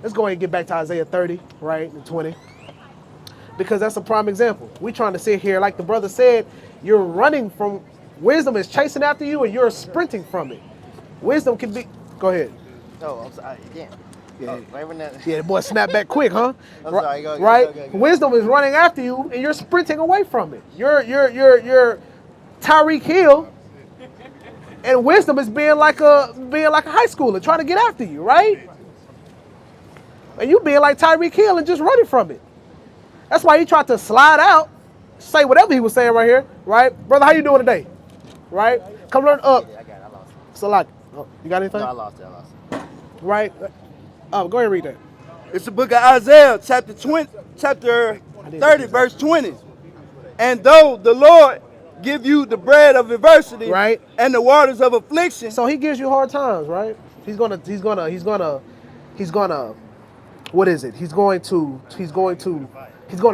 Let's go ahead and get back to Isaiah 30, right, and 20. Because that's a prime example. We're trying to sit here, like the brother said, you're running from, wisdom is chasing after you and you're sprinting from it. Wisdom can be, go ahead. Oh, I'm sorry. Again. Yeah, Right when that. yeah, boy, snap back quick, huh? I'm sorry. Go, right? go. Wisdom is running after you and you're sprinting away from it. You're Tyreek Hill, and wisdom is being like a high schooler trying to get after you, right? And you being like Tyreek Hill and just running from it. That's why he tried to slide out, say whatever he was saying right here, right? Brother, how you doing today? Right? Come learn up. Yeah, I got it. I lost it. So like, oh, you got anything? No, I lost it. Right? Oh, go ahead and read that. It's the book of Isaiah, chapter 30, verse 20. And though the Lord give you the bread of adversity, right, and the waters of affliction. So he gives you hard times, right? He's gonna, what is it? He's going to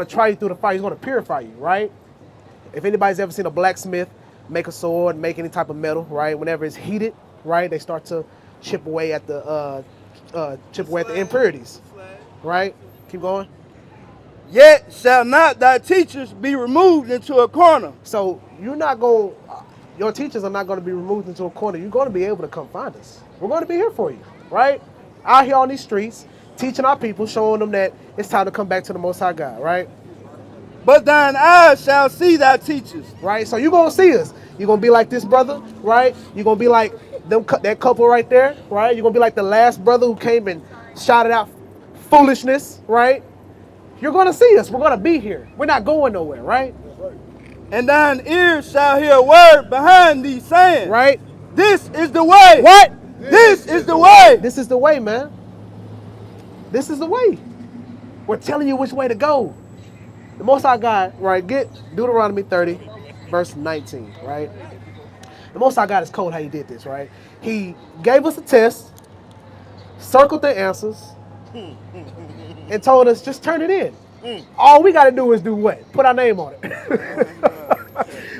try you through the fire. He's gonna purify you, right? If anybody's ever seen a blacksmith make a sword, make any type of metal, right? Whenever it's heated, right, they start to chip away at the impurities, right? Keep going. Yet shall not thy teachers be removed into a corner. So your teachers are not going to be removed into a corner. You're going to be able to come find us. We're going to be here for you, right? Out here on these streets, teaching our people, showing them that it's time to come back to the Most High God, right? But thine eyes shall see thy teachers. Right? So you're going to see us. You're going to be like this brother, right? You're going to be like that couple right there, right? You're going to be like the last brother who came and shouted out foolishness, right? You're going to see us. We're going to be here. We're not going nowhere, right? And thine ears shall hear a word behind thee saying, right? This is the way. What? This is the way. This is the way, man. This is the way. We're telling you which way to go. The Most High God, right? Get Deuteronomy 30, verse 19, right? The Most High God is cold how he did this, right? He gave us a test, circled the answers, and told us just turn it in. All we got to do is do what? Put our name on it.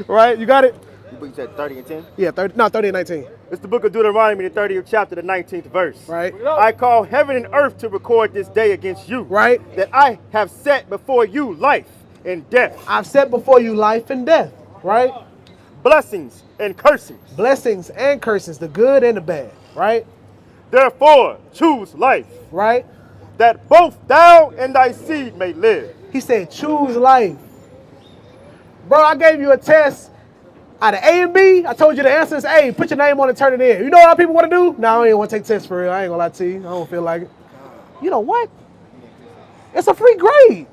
Right? You got it? You said 30 and 10? Yeah, 30 and 19. It's the book of Deuteronomy, the 30th chapter, the 19th verse. Right. I call heaven and earth to record this day against you. Right. That I have set before you life and death. I've set before you life and death. Right. Blessings and cursings. Blessings and curses, the good and the bad. Right. Therefore, choose life. Right. That both thou and thy seed may live. He said, choose life. Bro, I gave you a test out of A and B. I told you the answer is A. Put your name on it, turn it in. You know what people want to do? No, I ain't want to take tests for real. I ain't going to lie to you. I don't feel like it. You know what? It's a free grade.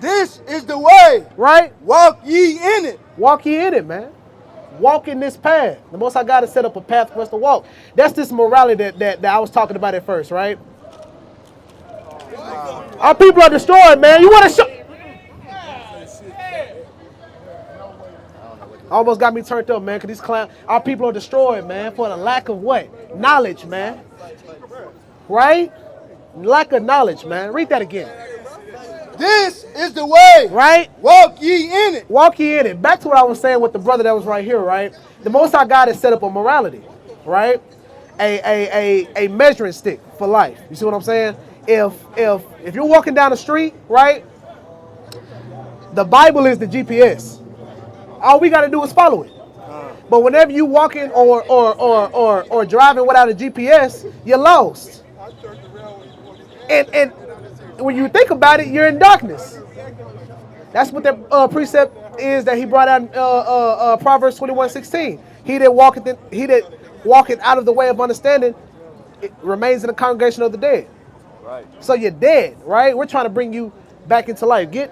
This is the way. Right? Walk ye in it. Walk ye in it, man. Walk in this path. The Most High God has set up a path for us to walk. That's this morality that I was talking about at first, right? Our people are destroyed, man. You want to show... Almost got me turned up, man, because these clowns, our people are destroyed, man, for the lack of what? Knowledge, man. Right? Lack of knowledge, man. Read that again. This is the way. Right? Walk ye in it. Walk ye in it. Back to what I was saying with the brother that was right here, right? The Most High God has set up a morality, right? A measuring stick for life. You see what I'm saying? If you're walking down the street, right? The Bible is the GPS. All we got to do is follow it. But whenever you walking or driving without a GPS, you're lost. And when you think about it, you're in darkness. That's what that precept is that he brought out in Proverbs 21:16. He that walketh out of the way of understanding, it remains in the congregation of the dead. Right. So you're dead, right? We're trying to bring you back into life. Get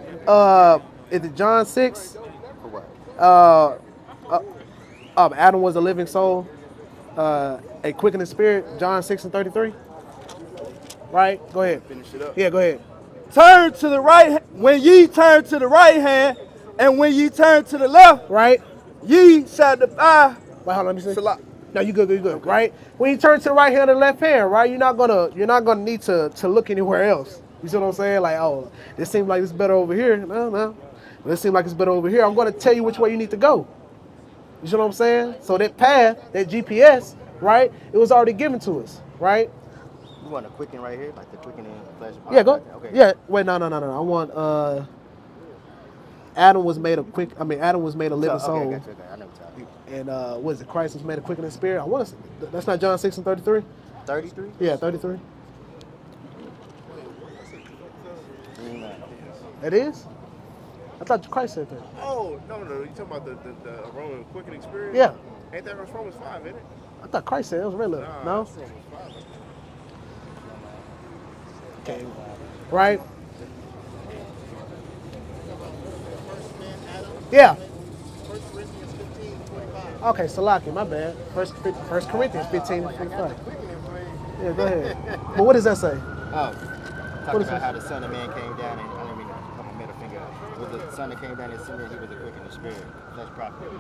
is it John 6? Adam was a living soul, a quickening spirit. John 6:33. Right? Go ahead. Finish it up. Yeah, go ahead. Turn to the right when ye turn to the right hand, and when ye turn to the left, right? Ye shall defy. Wait, hold on, let me see. Salah. No, you good, okay. Right? When you turn to the right hand and left hand, right? You're not gonna need to look anywhere else. You see what I'm saying? Like, oh, this seems like it's better over here. No. This seems like it's better over here. I'm gonna tell you which way you need to go. You see what I'm saying? So that path, that GPS, right? It was already given to us, right? You want a quicken right here, like the quickening flesh. Yeah, go. Okay. Yeah, wait, no. I want Adam was made a Adam was made a living Okay, soul. I got you. Okay, I know what you're talking. And what is it? Christ was made a quickening spirit. I want to. That's not John 6:33. 33? Yeah, 33. Amen. It is. I thought Christ said that. Oh, no. You talking about the Roman quickening spirit? Yeah. Ain't that Romans 5, ain't it? I thought Christ said it was really. Nah, No. that's Romans 5. Okay. Right. Yeah. Okay, Salaki, my bad. First Corinthians 15:25. Yeah, go ahead. But what does that say? Oh, What talking is about this? how the Son of Man came down and I didn't mean to put my middle finger up. It was the Son that came down and said that he was a quickening spirit. Flesh prophet.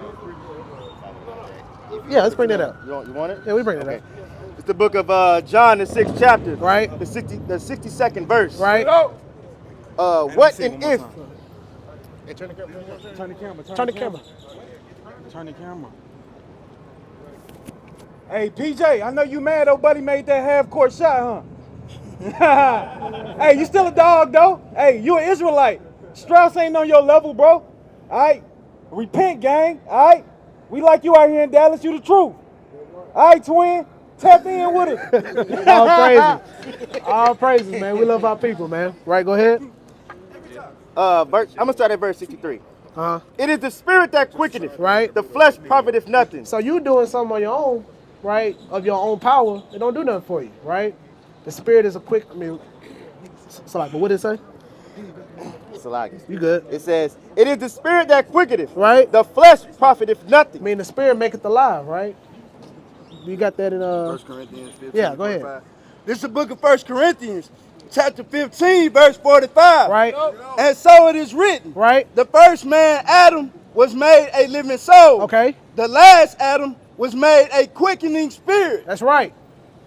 Yeah, let's bring that up. You want it? Yeah, we bring it Okay. up. It's the book of John, the 6th chapter. Right. The 62nd verse. Right. What and if? Hey, turn the camera. Turn the camera. Turn the camera. Turn the camera. Hey, PJ, I know you mad old buddy made that half-court shot, huh? Hey, you still a dog, though. Hey, you an Israelite. Strauss ain't on your level, bro. All right? Repent, gang. All right? We like you out here in Dallas. You the truth. All right, twin? Tap in with it. All praises. All praises, man. We love our people, man. Right, go ahead. I'm gonna start at verse 63. Uh-huh. It is the spirit that quickeneth, Right. the flesh profiteth nothing. So you doing something on your own, right, of your own power, it don't do nothing for you, right? The spirit is a quick, so like, but what did it say? Salagi. You good. It says, it is the spirit that quickeneth, Right. the flesh profiteth nothing. I mean, the spirit maketh alive, right? You got that in, 1 Corinthians 15. Yeah, go ahead. 45. This is the book of 1 Corinthians, chapter 15, verse 45. Right. And so it is written. Right. The first man, Adam, was made a living soul. Okay. The last Adam was made a quickening spirit. That's right.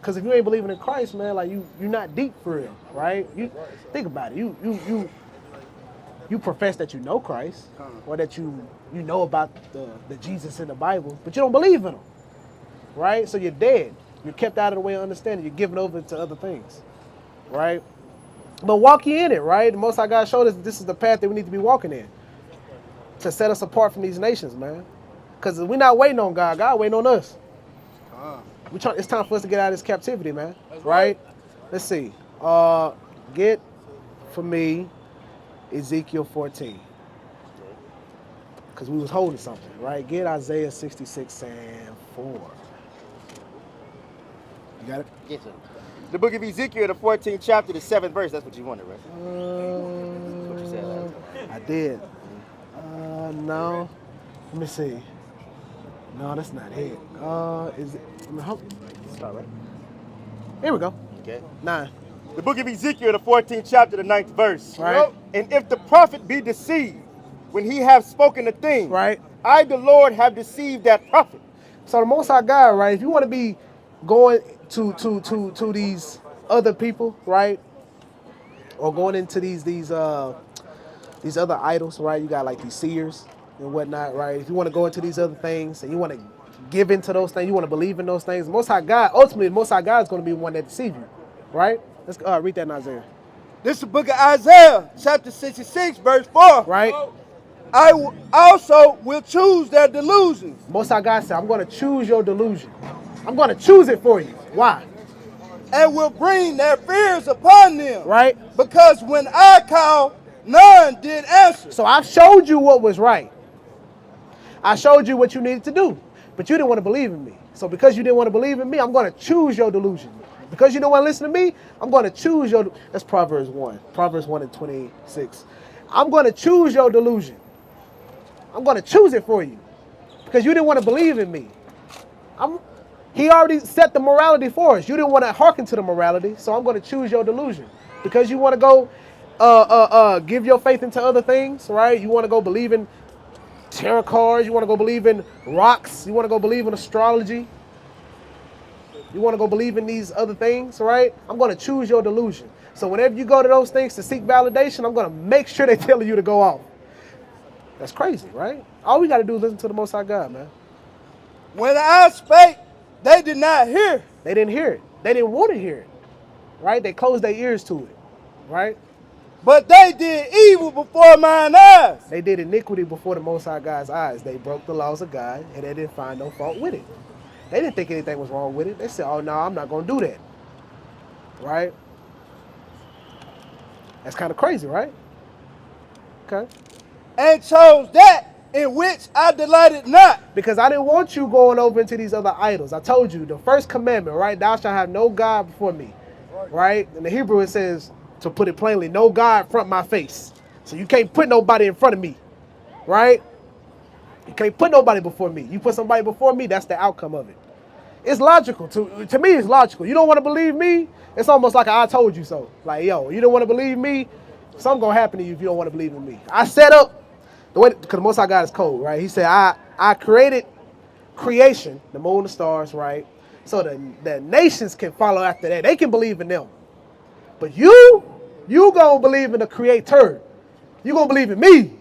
Because if you ain't believing in Christ, man, like you're not deep for real, right? You think about it. You profess that you know Christ, or that you know about the Jesus in the Bible, but you don't believe in him, right? So you're dead. You're kept out of the way of understanding. You're given over to other things, right? But walk ye in it, right? The Most High God showed us this is the path that we need to be walking in to set us apart from these nations, man. Because we're not waiting on God. God waiting on us. It's time for us to get out of this captivity, man. Right? Let's see. Get for me Ezekiel 14. Because we was holding something, right? Get Isaiah 66 and 4. You got it? Yes, sir. The book of Ezekiel, the 14th chapter, the 7th verse. That's what you wanted, right? That's what you said last time. I did. No. Let me see. No, that's not it. Is it? Start right. Here we go. Okay. 9. The book of Ezekiel, the 14th chapter, the 9th verse. Right. And if the prophet be deceived, when he have spoken a thing, Right. I, the Lord, have deceived that prophet. So the Most High God, right? If you want to be going to these other people, right, or going into these other idols, right? You got like these seers and whatnot, right? If you want to go into these other things and you want to give into those things, you want to believe in those things, the Most High God, ultimately, the Most High God is going to be the one that deceive you, right? Let's read that in Isaiah. This is the book of Isaiah, chapter 66, verse 4. Right? I also will choose their delusions. Most High God said, I'm going to choose your delusion. I'm going to choose it for you. Why? And will bring their fears upon them. Right? Because when I called, none did answer. So I showed you what was right. I showed you what you needed to do. But you didn't want to believe in me. So because you didn't want to believe in me, I'm going to choose your delusion. Because you don't want to listen to me, I'm going to choose your... That's Proverbs 1. Proverbs 1 and 26. I'm going to choose your delusion. I'm going to choose it for you. Because you didn't want to believe in me. He already set the morality for us. You didn't want to hearken to the morality, so I'm going to choose your delusion. Because you want to go give your faith into other things, right? You want to go believe in tarot cards. You want to go believe in rocks. You want to go believe in astrology. You want to go believe in these other things, right? I'm going to choose your delusion. So whenever you go to those things to seek validation, I'm going to make sure they tell you to go off. That's crazy, right? All we got to do is listen to the Most High God, man. When I spake, they did not hear. They didn't hear it. They didn't want to hear it. right? They closed their ears to it, right? But they did evil before mine eyes. They did iniquity before the Most High God's eyes. They broke the laws of God, and they didn't find no fault with it. They didn't think anything was wrong with it. They said, oh, no, I'm not going to do that, right? That's kind of crazy, right? Okay. And chose that in which I delighted not. Because I didn't want you going over into these other idols. I told you, the first commandment, right? Thou shalt have no God before me, right? In the Hebrew, it says, to put it plainly, no God in front of my face. So you can't put nobody in front of me, right? You can't put nobody before me. You put somebody before me, that's the outcome of it. It's logical. To me, it's logical. You don't want to believe me? It's almost like I told you so. Like, yo, you don't want to believe me? Something going to happen to you if you don't want to believe in me. I set up, the way, because the Most High God is cold, right? He said, I created creation, the moon, the stars, right? So the nations can follow after that. They can believe in them. But you going to believe in the creator. You going to believe in me.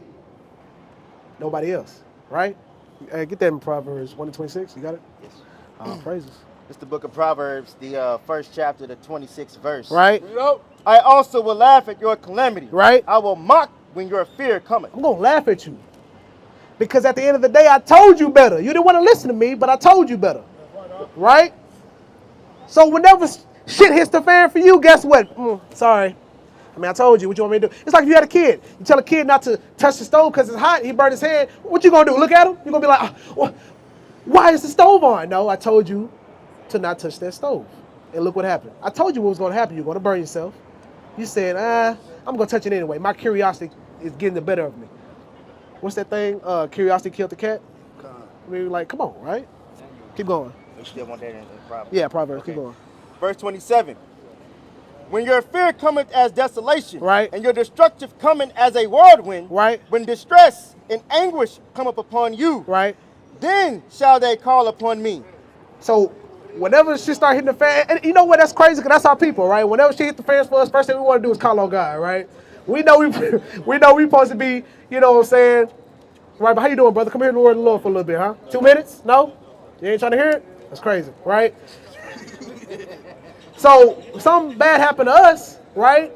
Nobody else, right? Get that in Proverbs 1:26. You got it? Yes. Praises. It's the book of Proverbs, the first chapter, the 26th verse. Right? I also will laugh at your calamity. Right? I will mock when your fear cometh. I'm going to laugh at you. Because at the end of the day, I told you better. You didn't want to listen to me, but I told you better. Right? So whenever shit hits the fan for you, guess what? Sorry. I mean, I told you. What you want me to do? It's like if you had a kid. You tell a kid not to touch the stove because it's hot. He burned his hand. What you going to do? Look at him? You're going to be like, why is the stove on? No, I told you to not touch that stove. And look what happened. I told you what was going to happen. You're going to burn yourself. You said, I'm going to touch it anyway. My curiosity is getting the better of me. What's that thing? Curiosity killed the cat? I mean, like, come on, right? Keep going. We still want that in Proverbs. Yeah, Proverbs. Okay. Keep going. Verse 27. When your fear cometh as desolation, Right. and your destructive cometh as a whirlwind, Right. when distress and anguish come up upon you, Right? then shall they call upon me. So whenever shit start hitting the fan, and you know what? That's crazy because that's our people, right? Whenever shit hit the fans for us, first thing we want to do is call on God, right? We know we supposed to be, you know what I'm saying? Right, but how you doing, brother? Come here to the word of the Lord for a little bit, huh? 2 minutes? No? You ain't trying to hear it? That's crazy, right? So something bad happened to us, right?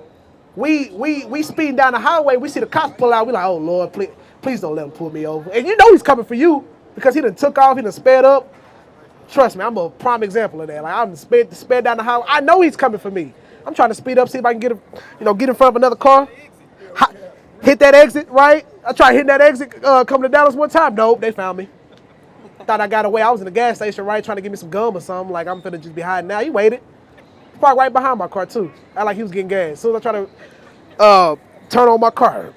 We speeding down the highway. We see the cops pull out. We like, oh Lord, please don't let him pull me over. And you know he's coming for you because he done took off. He done sped up. Trust me, I'm a prime example of that. Like I'm sped down the highway. I know he's coming for me. I'm trying to speed up, see if I can get in front of another car. Hit that exit, right? I tried hitting that exit coming to Dallas one time. Nope, they found me. Thought I got away. I was in the gas station, right, trying to give me some gum or something. Like I'm finna just be hiding now. He waited. Parked right behind my car too. I like he was getting gas. As soon as I try to turn on my car,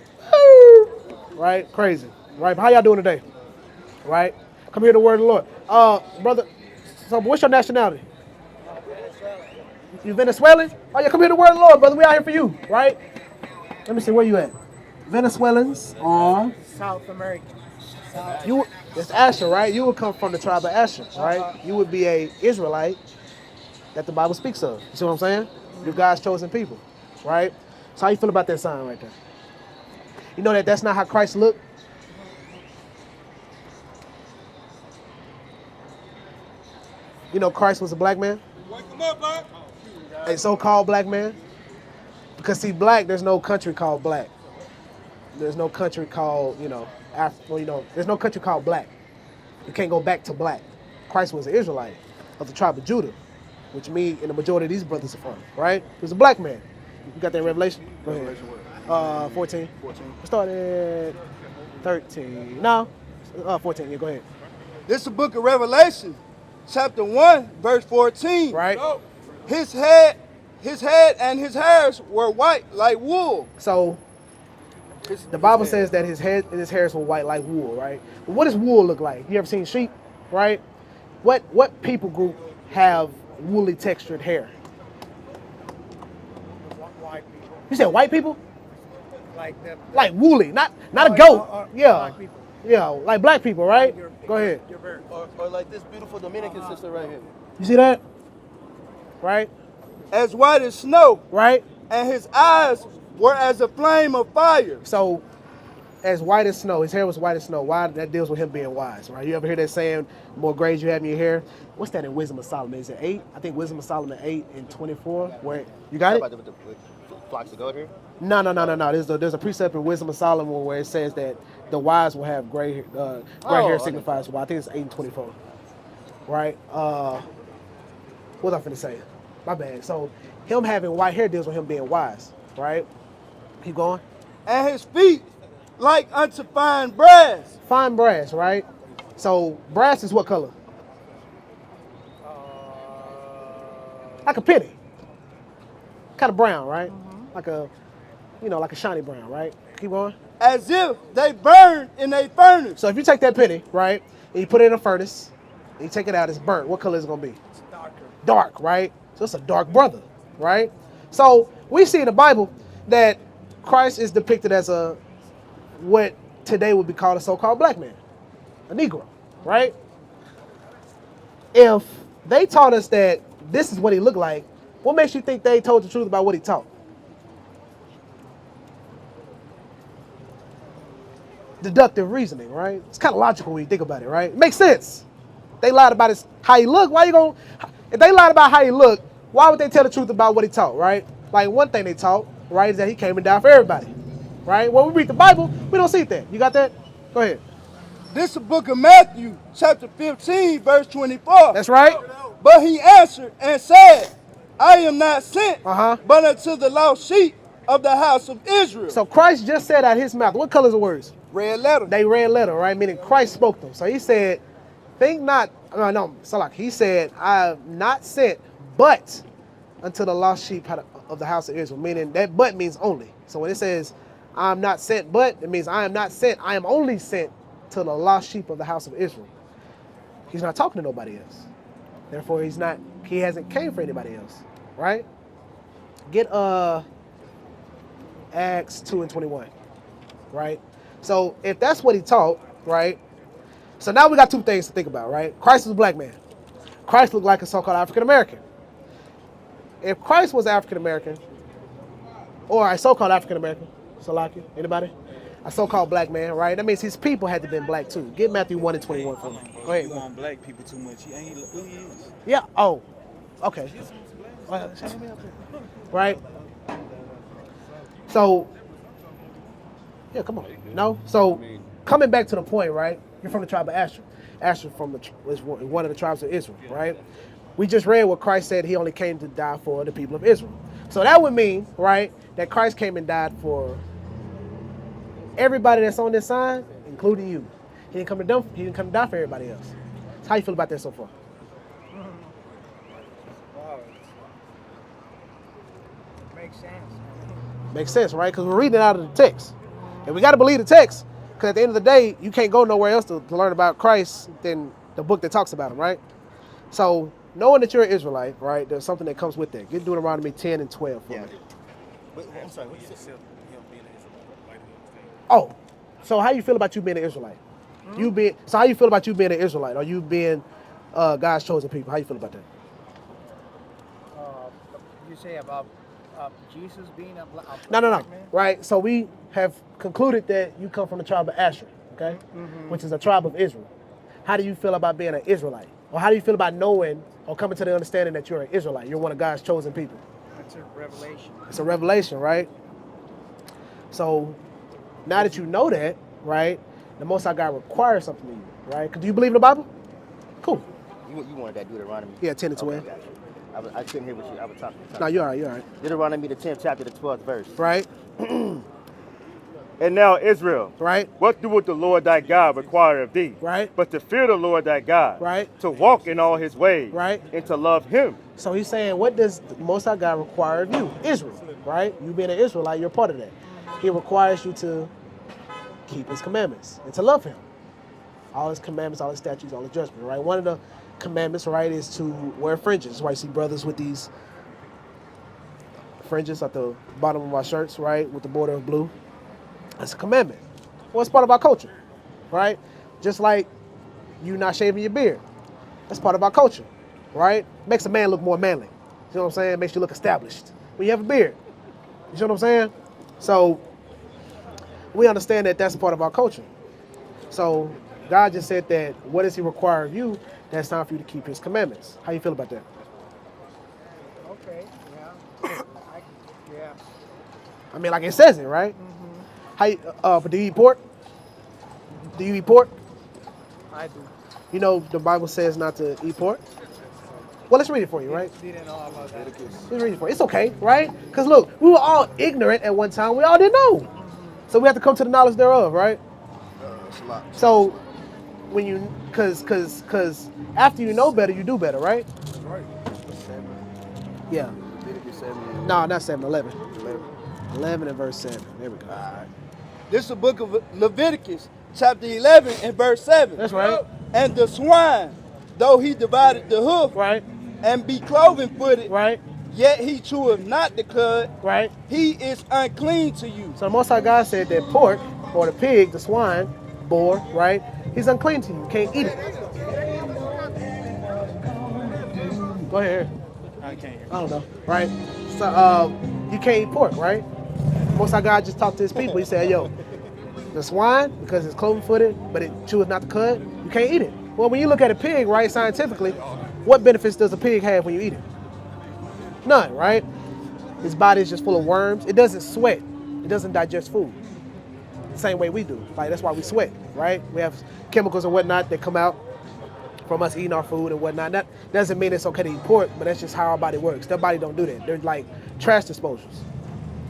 right, crazy, right. But how y'all doing today? Right, come here to the word of the Lord, brother. So what's your nationality? You Venezuelan? Oh yeah, come here to the word of the Lord, brother. We out here for you, right? Let me see where you at. Venezuelans are South America. it's Asher, right? You would come from the tribe of Asher, right? You would be a Israelite that the Bible speaks of. You see what I'm saying? You're God's chosen people, right? So how you feel about that sign right there? You know that's not how Christ looked? You know Christ was a black man? Wake them up, black. A so-called black man? Because see, black, there's no country called black. There's no country called, there's no country called black. You can't go back to black. Christ was an Israelite of the tribe of Judah, which me and the majority of these brothers are from, right? He was a black man. You got that in Revelation? Go ahead. 14. 14. Start at 13. No, 14. Yeah, go ahead. This is the book of Revelation, chapter 1, verse 14. Right? His head and his hairs were white like wool. So the Bible says that his head and his hairs were white like wool, right? But what does wool look like? You ever seen sheep, right? What people group have woolly textured hair? White people. You said white people? Like them. Like woolly, not a goat. Yeah. Black people. Yeah, like black people, right? Go ahead. You're very. Or like this beautiful Dominican sister right here. You see that? Right? As white as snow, Right? and his eyes were as a flame of fire. So as white as snow. His hair was white as snow. Why? That deals with him being wise, right? You ever hear that saying, the more grays you have in your hair? What's that in Wisdom of Solomon? Is it 8? I think Wisdom of Solomon 8 and 24. Where you got it? About the flocks of goat here? No. There's a precept in Wisdom of Solomon where it says that the wise will have gray hair Okay. signifies why. I think it's 8 and 24. Right? What was I finna say? My bad. So him having white hair deals with him being wise, right? Keep going. And his feet like unto fine brass. Fine brass, right? So brass is what color? Like a penny. Kind of brown, right? Like a, like a shiny brown, right? Keep going. As if they burn in a furnace. So if you take that penny, right, and you put it in a furnace, and you take it out, it's burnt. What color is it gonna be? It's darker. Dark, right? So it's a dark brother, right? So we see in the Bible that Christ is depicted as what today would be called a so-called black man, a Negro, right? If they taught us that this is what he looked like, what makes you think they told the truth about what he taught? Deductive reasoning, right? It's kind of logical when you think about it, right? It makes sense. They lied about how he looked. If they lied about how he looked, why would they tell the truth about what he taught, right? Like one thing they taught, right, is that he came and died for everybody, right? When we read the Bible, we don't see that. You got that? Go ahead. This is the book of Matthew, chapter 15, verse 24. That's right. But he answered and said, I am not sent, but unto the lost sheep of the house of Israel. So Christ just said out his mouth, what color is the words? Red letter. They red letter, right? Meaning Christ spoke them. So he said, he said, I am not sent, but unto the lost sheep of the house of Israel. Meaning that but means only. So when it says, I am not sent, but, it means I am not sent, I am only sent to the lost sheep of the house of Israel. He's not talking to nobody else. Therefore, he hasn't came for anybody else, right? Get Acts 2 and 21, right? So if that's what he taught, right? So now we got two things to think about, right? Christ was a black man. Christ looked like a so-called African American. If Christ was African American, or a so-called African American, Salaki, anybody? A so-called black man, right? That means his people had to be black too. Get Matthew 1 and 21 for me. Go ahead. You want black people too much. He ain't who he is. Yeah. Oh. Okay. Right. So. Yeah. Come on. No. So, coming back to the point, right? You're from the tribe of Asher. Asher is one of the tribes of Israel, right? We just read what Christ said. He only came to die for the people of Israel. So that would mean, right, that Christ came and died for everybody that's on this sign, including you. He didn't come to die for everybody else. So how you feel about that so far? Wow. Makes sense. Makes sense, right? Because we're reading it out of the text. And we got to believe the text. Because at the end of the day, you can't go nowhere else to learn about Christ than the book that talks about him, right? So knowing that you're an Israelite, right, there's something that comes with that. Get Deuteronomy 10 and 12 for me. Wait, I'm sorry, what you said? Oh, so how you feel about you being an Israelite? So how you feel about you being an Israelite? Or you being God's chosen people? How you feel about that? You say about Jesus being a black No. man? Right. So we have concluded that you come from the tribe of Asher, okay, which is a tribe of Israel. How do you feel about being an Israelite? Or how do you feel about knowing or coming to the understanding that you're an Israelite? You're one of God's chosen people. It's a revelation. It's a revelation, right? So now that you know that, right, the Most High God requires something of you, right? Do you believe in the Bible? Cool. You wanted that Deuteronomy? Yeah, 10 and 12. Okay, gotcha. I couldn't hear what you. I was talking. No, you're all right. Deuteronomy, the 10th chapter, the 12th verse. Right? And now, Israel, Right? what doeth the Lord thy God require of thee? Right? But to fear the Lord thy God, Right? to walk in all his ways, Right? and to love him. So he's saying, what does the Most High God require of you? Israel, right? You being an Israelite, you're part of that. He requires you to keep his commandments and to love him. All his commandments, all his statutes, all his judgments, right? One of the commandments, right, is to wear fringes. That's why you see brothers with these fringes at the bottom of our shirts, right, with the border of blue. That's a commandment. Well, it's part of our culture, right? Just like you not shaving your beard. That's part of our culture, right? Makes a man look more manly. You know what I'm saying? Makes you look established when you have a beard. You know what I'm saying? So we understand that that's part of our culture. So God just said that what does he require of you? That's time for you to keep his commandments. How you feel about that? Okay, yeah. Yeah. I mean, like it says it, right? How you, but do you eat pork? Do you eat pork? I do. You know the Bible says not to eat pork. Well, let's read it for you, right? Didn't know about that. Let's read it for you. It's okay, right? Because look, we were all ignorant at one time. We all didn't know. So we have to come to the knowledge thereof, right? So when you, cause after you know better, you do better, right? Yeah. No, not 7, 11. 11 and verse 7. There we go. This is the book of Leviticus, chapter 11 and verse 7. That's right. And the swine, though he divided the hoof, Right. and be cloven footed, Right. yet he cheweth not the cud, Right. he is unclean to you. So the Most High God said that pork, or the pig, the swine, boar, right? He's unclean to you. You can't eat it. Go ahead. I can't hear. I don't know, right? So you can't eat pork, right? Most High God just talked to his people. He said, yo, the swine, because it's cloven-footed, but it cheweth not the cud, you can't eat it. Well, when you look at a pig, right, scientifically, what benefits does a pig have when you eat it? None, right? His body is just full of worms. It doesn't sweat. It doesn't digest food. The same way we do. Like, that's why we sweat, right? We have chemicals and whatnot that come out from us eating our food and whatnot. That doesn't mean it's okay to eat pork, but that's just how our body works. Their body don't do that. They're like trash disposals.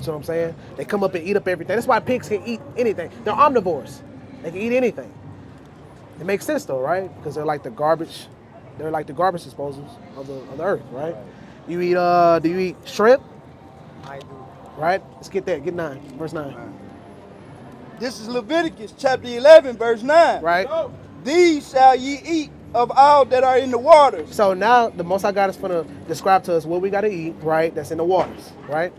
You know what I'm saying? They come up and eat up everything. That's why pigs can eat anything. They're omnivores. They can eat anything. It makes sense though, right? Because they're like the garbage. They're like the garbage disposals of the earth, right? You eat do you eat shrimp? I do. Right? Let's get that. Get 9. Verse 9. This is Leviticus chapter 11, verse 9. Right? These shall ye eat of all that are in the waters. So now the Most High God is going to describe to us what we got to eat, right? That's in the waters, right?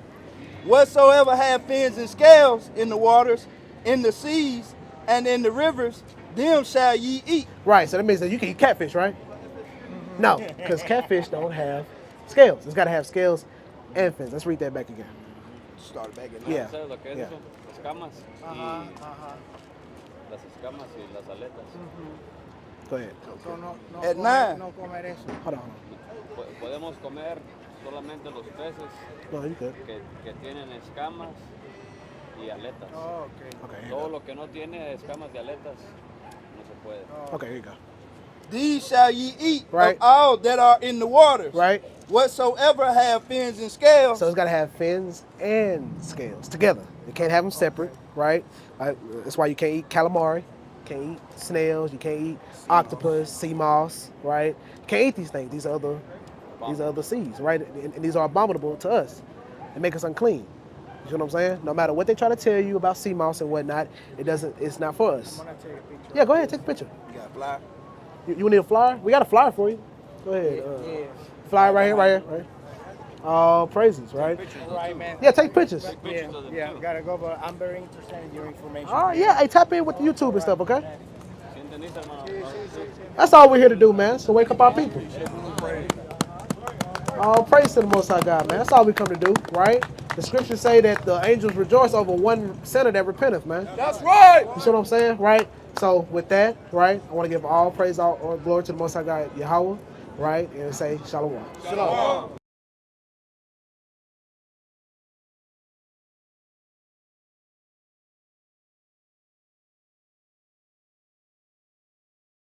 Whatsoever have fins and scales in the waters, in the seas, and in the rivers, them shall ye eat. Right, so that means that you can eat catfish, right? No, because catfish don't have scales. It's got to have scales and fins. Let's read that back again. Start back in Yeah. ¿Sabes lo que es Yeah. eso? Escamas y las escamas y las aletas. Go ahead. So no At comer, 9. no comer eso. Hold on. Podemos comer solamente los peces No, you good. que tienen escamas y aletas. Oh, okay. Okay, here you Todo go. lo que no tiene escamas y aletas no se puede. Okay, here you go. These shall ye eat Right. of all that are in the waters. Right? Whatsoever have fins and scales. So it's got to have fins and scales together. You can't have them separate, right? That's why you can't eat calamari, can't eat snails, you can't eat octopus, sea moss, right? You can't eat these things. These are other seas, right? And these are abominable to us. They make us unclean. You know what I'm saying? No matter what they try to tell you about sea moss and whatnot, it's not for us. I'm gonna take a picture. Yeah, go ahead, take a picture. You got a fly? You need a flyer? We got a flyer for you. Go ahead. Yeah. Flyer right here. All praises, right? Right, man. Yeah, take pictures. Yeah, gotta go, but I'm very interested in your information. All right, yeah. Hey, tap in with the YouTube and stuff, okay? ¿Sí entendiste, hermano? That's all we're here to do, man. So wake up our people. All praise to the Most High God, man. That's all we come to do, right? The scriptures say that the angels rejoice over one sinner that repenteth, man. That's right. You see what I'm saying, right? So with that, right, I want to give all praise, all glory to the Most High God, Yahweh, right, and say shalom. Shalom.